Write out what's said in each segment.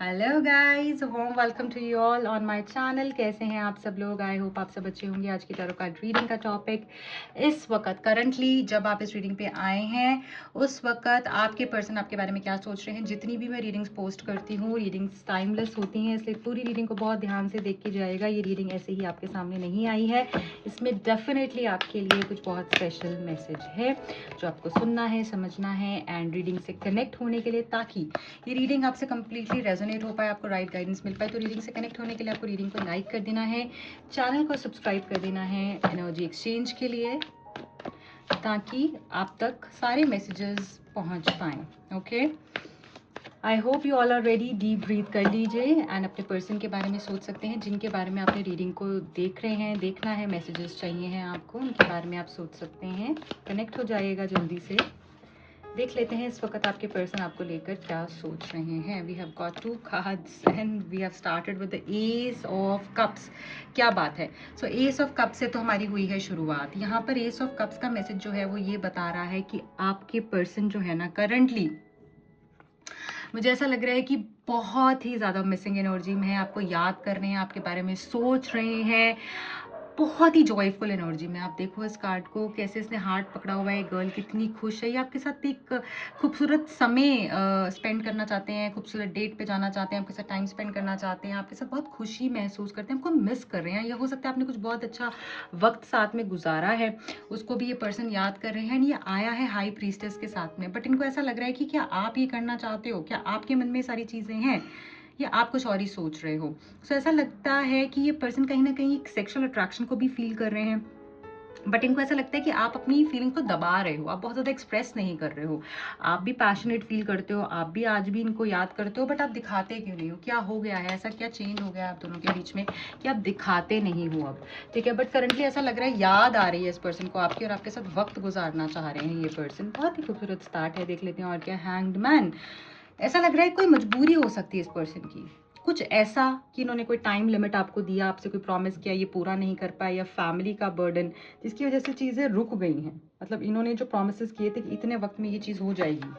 Hello guys, warm welcome to you all on my channel. कैसे हैं आप सब लोग? आई होप आप सब अच्छे होंगे। आज की टैरो कार्ड रीडिंग का टॉपिक इस वक्त करंटली जब आप इस रीडिंग पे आए हैं उस वक्त आपके पर्सन आपके बारे में क्या सोच रहे हैं। जितनी भी मैं रीडिंग्स पोस्ट करती हूँ, रीडिंग्स टाइमलेस होती हैं, इसलिए पूरी रीडिंग को बहुत ध्यान से देख के जाएगा। ये रीडिंग ऐसे ही आपके सामने नहीं आई है, इसमें डेफिनेटली आपके लिए कुछ बहुत स्पेशल मैसेज है जो आपको सुनना है, समझना है एंड रीडिंग से कनेक्ट होने के लिए, ताकि ये रीडिंग आपसे कंप्लीटली रेजोनेट हो पाए, आपको राइट गाइडेंस मिल पाए। तो रीडिंग से कनेक्ट होने के लिए आपको रीडिंग को लाइक कर देना है, चैनल को सब्सक्राइब कर देना है एनर्जी एक्सचेंज के लिए, ताकि आप तक सारे मैसेजेस पहुंच पाएँ। Okay, I hope you all are ready. Deep breath कर लीजिए एंड अपने पर्सन के बारे में सोच सकते हैं, जिनके बारे में आपने रीडिंग को देख रहे हैं, देखना है, मैसेजेस चाहिए हैं आपको, उनके बारे में आप सोच सकते हैं। कनेक्ट हो जाइएगा जल्दी से। देख लेते हैं इस वक्त आपके पर्सन आपको लेकर क्या सोच रहे हैं। We have got 2 cards and we have started with the ace of cups. क्या बात है। सो एस ऑफ कप्स से तो हमारी हुई है शुरुआत। यहाँ पर एस ऑफ कप्स का मैसेज जो है वो ये बता रहा है कि आपके पर्सन जो है ना, करंटली मुझे ऐसा लग रहा है कि बहुत ही ज़्यादा मिसिंग एनर्जी में है। आपको याद कर रहे हैं, आपके बारे में सोच रहे हैं, बहुत ही जॉयफुल एनर्जी में। आप देखो इस कार्ड को, कैसे इसने हार्ट पकड़ा हुआ है। गर्ल कितनी खुश है। ये आपके साथ एक खूबसूरत समय स्पेंड करना चाहते हैं, खूबसूरत डेट पे जाना चाहते हैं, आपके साथ टाइम स्पेंड करना चाहते हैं, आपके साथ बहुत खुशी महसूस करते हैं, आपको मिस कर रहे हैं। या हो सकता है आपने कुछ बहुत अच्छा वक्त साथ में गुजारा है, उसको भी ये पर्सन याद कर रहे हैं। ये आया है हाई प्रीस्टेस के साथ में, बट इनको ऐसा लग रहा है कि क्या आप ये करना चाहते हो, क्या आपके मन में सारी चीज़ें हैं, या आप कुछ और ही सोच रहे हो। सो ऐसा लगता है कि ये पर्सन कहीं ना कहीं एक सेक्सुअल अट्रैक्शन को भी फील कर रहे हैं, बट इनको ऐसा लगता है कि आप अपनी फीलिंग को दबा रहे हो, आप बहुत ज़्यादा एक्सप्रेस नहीं कर रहे हो। आप भी पैशनेट फील करते हो, आप भी आज भी इनको याद करते हो, बट आप दिखाते क्यों नहीं हो? क्या हो गया है? ऐसा क्या चेंज हो गया है आप दोनों के बीच में कि आप दिखाते नहीं हो अब? ठीक है, बट करंटली ऐसा लग रहा है याद आ रही है इस पर्सन को आपकी, और आपके साथ वक्त गुजारना चाह रहे हैं ये पर्सन। बहुत ही खूबसूरत स्टार्ट है। देख लेते हैं और क्या। Hanged man. ऐसा लग रहा है कोई मजबूरी हो सकती है इस पर्सन की, कुछ ऐसा कि इन्होंने कोई टाइम लिमिट आपको दिया, आपसे कोई प्रॉमिस किया, ये पूरा नहीं कर पाए, या फैमिली का बर्डन जिसकी वजह से चीज़ें रुक गई हैं। मतलब इन्होंने जो प्रॉमिसेस किए थे कि इतने वक्त में ये चीज़ हो जाएगी,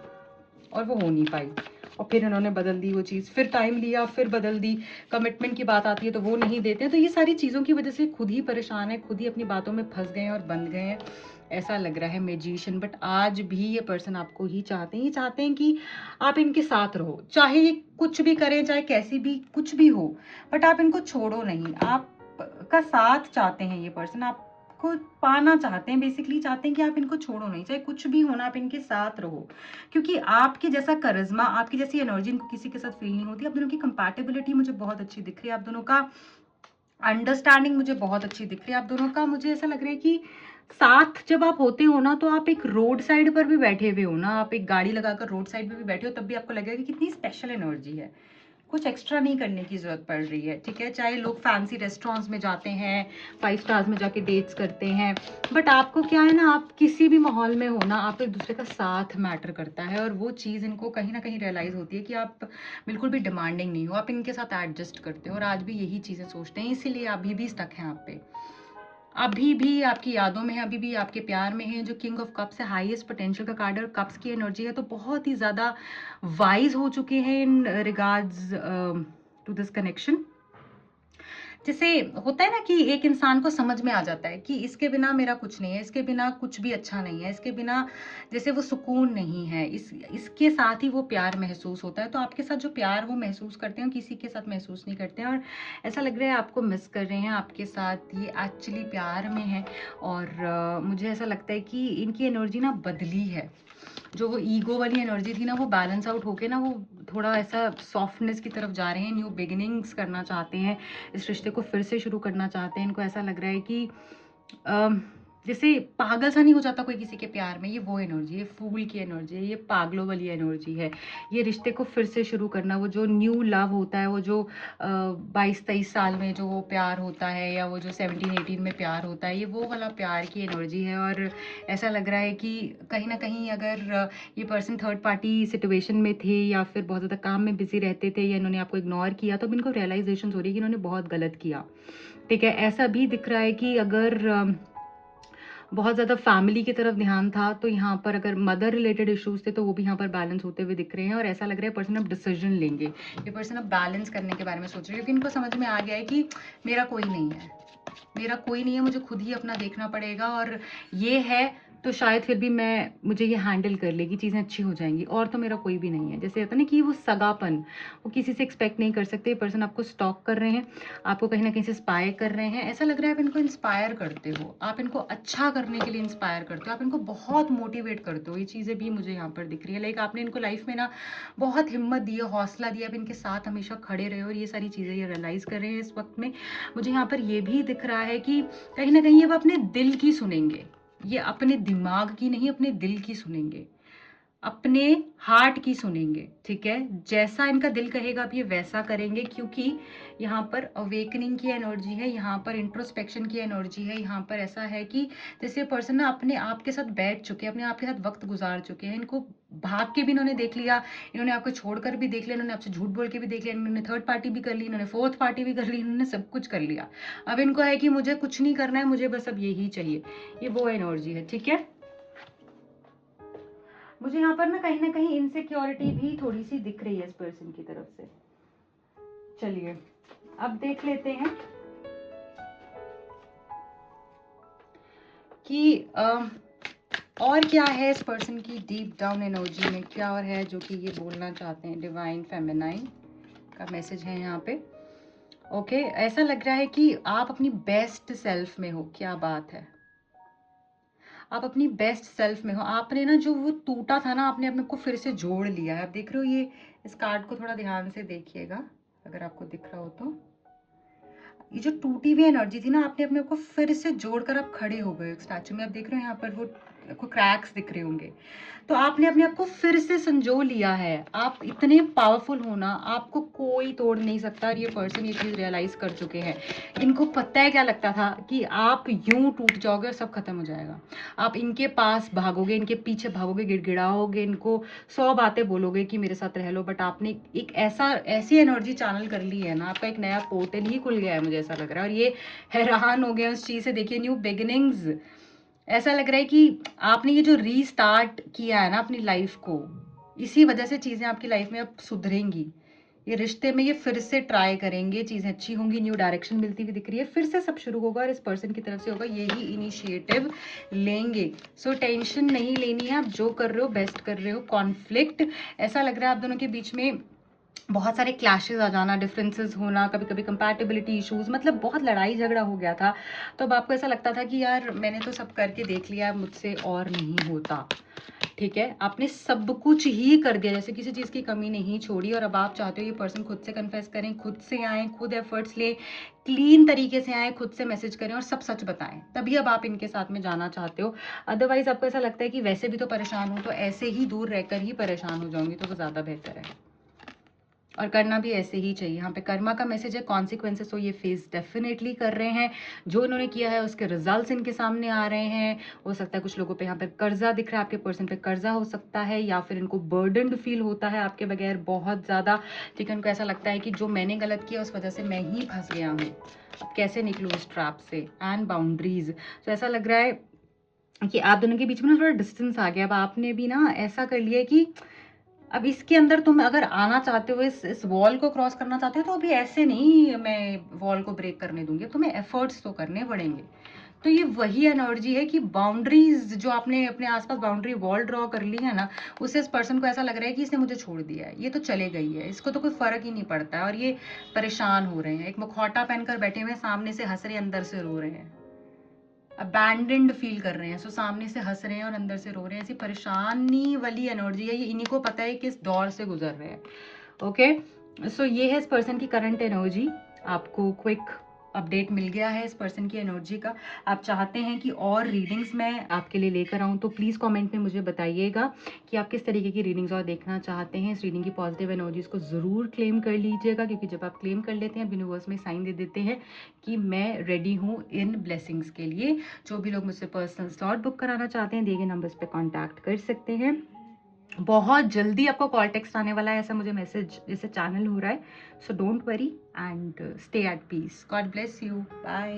और वो हो नहीं पाई, और फिर इन्होंने बदल दी वो चीज़, फिर टाइम लिया, फिर बदल दी। कमिटमेंट की बात आती है तो वो नहीं देते हैं। तो ये सारी चीज़ों की वजह से खुद ही परेशान है, खुद ही अपनी बातों में फंस गए हैं और बंध गए हैं, ऐसा लग रहा है। मैजिशियन। बट आज भी ये पर्सन आपको ही चाहते हैं। ये चाहते हैं कि आप इनके साथ रहो, चाहे ये कुछ भी करें, चाहे कैसी भी कुछ भी हो, बट आप इनको छोड़ो नहीं। आप का साथ चाहते हैं ये पर्सन, आप को पाना चाहते हैं, बेसिकली चाहते हैं कि आप इनको छोड़ो नहीं, चाहे कुछ भी होना, आप इनके साथ रहो। क्योंकि आपके जैसा करिश्मा, आपकी जैसी एनर्जी इनको किसी के साथ फील नहीं होती। आप दोनों की कंपैटिबिलिटी मुझे बहुत अच्छी दिख रही है, आप दोनों का अंडरस्टैंडिंग मुझे बहुत अच्छी दिख रही है। आप दोनों का मुझे ऐसा लग रहा है कि साथ जब आप होते हो ना, तो आप एक रोड साइड पर भी बैठे हुए हो ना, आप एक गाड़ी लगाकर रोड साइड पे भी बैठे हो, तब भी आपको लगेगा कि कितनी स्पेशल एनर्जी है। कुछ एक्स्ट्रा नहीं करने की ज़रूरत पड़ रही है। ठीक है, चाहे लोग फैंसी रेस्टोरेंट्स में जाते हैं, 5 स्टार्स में जाके डेट्स करते हैं, बट आपको क्या है ना, आप किसी भी माहौल में हो ना, आपको एक दूसरे का साथ मैटर करता है। और वो चीज़ इनको कहीं ना कहीं रियलाइज़ होती है कि आप बिल्कुल भी डिमांडिंग नहीं हो, आप इनके साथ एडजस्ट करते हो, और आज भी यही चीज़ें सोचते हैं, इसीलिए अभी भी स्टक हैं आप पे, अभी भी आपकी यादों में है, अभी भी आपके प्यार में है। जो किंग ऑफ कप्स है, हाईएस्ट पोटेंशियल का कार्ड है, और कप्स की एनर्जी है, तो बहुत ही ज़्यादा वाइज हो चुके हैं in regards to this connection. जैसे होता है ना कि एक इंसान को समझ में आ जाता है कि इसके बिना मेरा कुछ नहीं है, इसके बिना कुछ भी अच्छा नहीं है, इसके बिना जैसे वो सुकून नहीं है, इसके साथ ही वो प्यार महसूस होता है। तो आपके साथ जो प्यार वो महसूस करते हैं, किसी के साथ महसूस नहीं करते हैं, और ऐसा लग रहा है आपको मिस कर रहे हैं, आपके साथ ये एक्चुअली प्यार में है। और मुझे ऐसा लगता है कि इनकी एनर्जी ना बदली है। जो वो ईगो वाली एनर्जी थी ना, वो बैलेंस आउट होके ना, वो थोड़ा ऐसा सॉफ्टनेस की तरफ जा रहे हैं, न्यू बिगिनिंग्स करना चाहते हैं, इस रिश्ते को फिर से शुरू करना चाहते हैं। इनको ऐसा लग रहा है कि जैसे पागल सा नहीं हो जाता कोई किसी के प्यार में, ये वो एनर्जी है, फूल की एनर्जी है, ये पागलों वाली एनर्जी है। ये रिश्ते को फिर से शुरू करना, वो जो न्यू लव होता है, वो जो 22-23 साल में जो वो प्यार होता है, या वो जो 17-18 में प्यार होता है, ये वो वाला प्यार की एनर्जी है। और ऐसा लग रहा है कि कहीं ना कहीं अगर ये पर्सन थर्ड पार्टी सिचुएशन में थे, या फिर बहुत ज़्यादा काम में बिजी रहते थे, या इन्होंने आपको इग्नोर किया, तो अब इनको रियलाइजेशन हो रही है कि इन्होंने बहुत गलत किया। ठीक है, ऐसा भी दिख रहा है कि अगर बहुत ज़्यादा फैमिली की तरफ ध्यान था, तो यहाँ पर अगर मदर रिलेटेड इश्यूज़ थे तो वो भी यहाँ पर बैलेंस होते हुए दिख रहे हैं। और ऐसा लग रहा है पर्सन अब डिसीजन लेंगे, ये पर्सन अब बैलेंस करने के बारे में सोच रहे हैं, क्योंकि इनको समझ में आ गया है कि मेरा कोई नहीं है, मेरा कोई नहीं है, मुझे खुद ही अपना देखना पड़ेगा। और ये है तो शायद फिर भी मुझे ये हैंडल कर लेगी, चीज़ें अच्छी हो जाएंगी, और तो मेरा कोई भी नहीं है। जैसे होता है ना कि वो सगापन वो किसी से एक्सपेक्ट नहीं कर सकते। पर्सन आपको स्टॉक कर रहे हैं, आपको कहीं ना कहीं से इंस्पायर कर रहे हैं। ऐसा लग रहा है आप इनको इंस्पायर करते हो, आप इनको अच्छा करने के लिए इंस्पायर करते हो, आप इनको बहुत मोटिवेट करते हो। ये चीज़ें भी मुझे यहाँ पर दिख रही है। लाइक आपने इनको लाइफ में ना बहुत हिम्मत दी है, हौसला दिया, आप इनके साथ हमेशा खड़े रहे हो, और ये सारी चीज़ें ये रियलाइज़ कर रहे हैं इस वक्त में। मुझे यहाँ पर ये भी दिख रहा है कि कहीं ना कहीं अब अपने दिल की सुनेंगे, ये अपने दिमाग की नहीं, अपने दिल की सुनेंगे, अपने हार्ट की सुनेंगे। ठीक है, जैसा इनका दिल कहेगा आप ये वैसा करेंगे, क्योंकि यहाँ पर अवेकनिंग की एनर्जी है, यहाँ पर इंट्रोस्पेक्शन की एनर्जी है। यहाँ पर ऐसा है कि जैसे पर्सन ना अपने आप के साथ बैठ चुके हैं, अपने आप के साथ वक्त गुजार चुके हैं। इनको भाग के भी इन्होंने देख लिया, इन्होंने आपको छोड़कर भी देख लिया, इन्होंने आपसे झूठ बोल के भी देख लिया, इन्होंने थर्ड पार्टी भी कर ली, इन्होंने फोर्थ पार्टी भी कर ली, इन्होंने सब कुछ कर लिया। अब इनको है कि मुझे कुछ नहीं करना है, मुझे बस अब यही चाहिए। ये वो एनर्जी है। ठीक है, मुझे यहाँ पर ना कहीं इनसिक्योरिटी भी थोड़ी सी दिख रही है इस पर्सन की तरफ से। चलिए अब देख लेते हैं कि और क्या है इस पर्सन की डीप डाउन एनर्जी में, क्या और है जो कि ये बोलना चाहते हैं। डिवाइन फेमिनाइन का मैसेज है यहाँ पे। ओके, ऐसा लग रहा है कि आप अपनी बेस्ट सेल्फ में हो। क्या बात है, आप अपनी बेस्ट सेल्फ में हो। आपने ना जो वो टूटा था ना, आपने अपने को फिर से जोड़ लिया है। आप देख रहे हो, ये इस कार्ड को थोड़ा ध्यान से देखिएगा अगर आपको दिख रहा हो तो। ये जो टूटी हुई एनर्जी थी ना, आपने अपने को फिर से जोड़कर आप खड़े हो गए स्टैचू में। आप देख रहे हो यहाँ पर वो आपको क्रैक्स दिख रहे होंगे, तो आपने अपने आप को फिर से संजो लिया है। आप इतने पावरफुल हो ना, आपको कोई तोड़ नहीं सकता। और ये पर्सन ये चीज़ रियलाइज कर चुके हैं। इनको पता है क्या लगता था कि आप यूं टूट जाओगे और सब खत्म हो जाएगा। आप इनके पास भागोगे, इनके पीछे भागोगे, गिड़गिड़ाओगे, इनको 100 बातें बोलोगे कि मेरे साथ रह लो। बट आपने एक ऐसी एनर्जी चैनल कर ली है ना, आपका एक नया पोर्टल ही खुल गया है, मुझे ऐसा लग रहा है। और ये हैरान हो गए उस चीज़ से। देखिए, न्यू बिगिनिंग्स, ऐसा लग रहा है कि आपने ये जो रीस्टार्ट किया है ना अपनी लाइफ को, इसी वजह से चीज़ें आपकी लाइफ में अब सुधरेंगी। ये रिश्ते में ये फिर से ट्राई करेंगे, चीज़ें अच्छी होंगी, न्यू डायरेक्शन मिलती हुई दिख रही है, फिर से सब शुरू होगा और इस पर्सन की तरफ से होगा, यही इनिशिएटिव लेंगे। सो टेंशन नहीं लेनी है, आप जो कर रहे हो बेस्ट कर रहे हो। कॉन्फ्लिक्ट, ऐसा लग रहा है आप दोनों के बीच में बहुत सारे क्लैशेस आ जाना, डिफरेंसेस होना, कभी कभी कंपैटिबिलिटी इश्यूज, मतलब बहुत लड़ाई झगड़ा हो गया था। तो अब आपको ऐसा लगता था कि यार मैंने तो सब करके देख लिया, मुझसे और नहीं होता। ठीक है, आपने सब कुछ ही कर दिया, जैसे किसी चीज़ की कमी नहीं छोड़ी। और अब आप चाहते हो ये पर्सन खुद से कन्फेस करें, खुद से आए, खुद एफर्ट्स ले, क्लीन तरीके से आए, खुद से मैसेज करें और सब सच बताएं, तभी अब आप इनके साथ में जाना चाहते हो। अदरवाइज आपको ऐसा लगता है कि वैसे भी तो परेशान हूँ, तो ऐसे ही दूर रहकर ही परेशान हो जाऊंगी, तो वो ज़्यादा बेहतर है। और करना भी ऐसे ही चाहिए। यहाँ पे कर्मा का मैसेज है, कॉन्सिक्वेंसेस तो ये फेस डेफिनेटली कर रहे हैं। जो इन्होंने किया है उसके रिजल्ट्स इनके सामने आ रहे हैं। हो सकता है कुछ लोगों पे यहाँ पे कर्जा दिख रहा है, आपके पर्सन पे कर्जा हो सकता है, या फिर इनको बर्डन्ड फील होता है आपके बगैर बहुत ज़्यादा। ठीक है, उनको ऐसा लगता है कि जो मैंने गलत किया उस वजह से मैं ही फंस गया हूँ, अब कैसे निकलूँ इस ट्रैप से। एंड बाउंड्रीज, तो ऐसा लग रहा है कि आप दोनों के बीच में ना थोड़ा डिस्टेंस आ गया। अब आपने भी ना ऐसा कर लिया कि अब इसके अंदर तुम अगर आना चाहते हो, इस वॉल को क्रॉस करना चाहते हो, तो अभी ऐसे नहीं मैं वॉल को ब्रेक करने दूंगी, तुम्हें एफर्ट्स तो करने पड़ेंगे। तो ये वही एनर्जी है कि बाउंड्रीज जो आपने अपने आसपास बाउंड्री वॉल ड्रॉ कर ली है ना, उससे इस पर्सन को ऐसा लग रहा है कि इसने मुझे छोड़ दिया है, ये तो चले गई है, इसको तो कोई फर्क ही नहीं पड़ता है। और ये परेशान हो रहे हैं, एक मुखौटा पहनकर बैठे हुए, सामने से हंस रहे, अंदर से रो रहे हैं, अबैंडेंड फील कर रहे हैं। सो सामने से हंस रहे हैं और अंदर से रो रहे हैं। ऐसी परेशानी वाली एनर्जी है, ये इन्हीं को पता है किस दौर से गुजर रहे हैं। ओके, सो ये है इस पर्सन की करंट एनर्जी। आपको क्विक अपडेट मिल गया है इस पर्सन की एनर्जी का। आप चाहते हैं कि और रीडिंग्स मैं आपके लिए लेकर आऊँ, तो प्लीज़ कमेंट में मुझे बताइएगा कि आप किस तरीके की रीडिंग्स और देखना चाहते हैं। इस रीडिंग की पॉजिटिव एनर्जीज को ज़रूर क्लेम कर लीजिएगा, क्योंकि जब आप क्लेम कर लेते हैं, यूनिवर्स में साइन दे देते हैं कि मैं रेडी हूँ इन ब्लेसिंग्स के लिए। जो भी लोग मुझसे पर्सनल स्लॉट बुक कराना चाहते हैं, दिए गए नंबर्स पे कॉन्टैक्ट कर सकते हैं। बहुत जल्दी आपको कॉल टेक्स्ट आने वाला है, ऐसा मुझे मैसेज जैसे चैनल हो रहा है। So don't worry and stay at peace. God bless you, bye.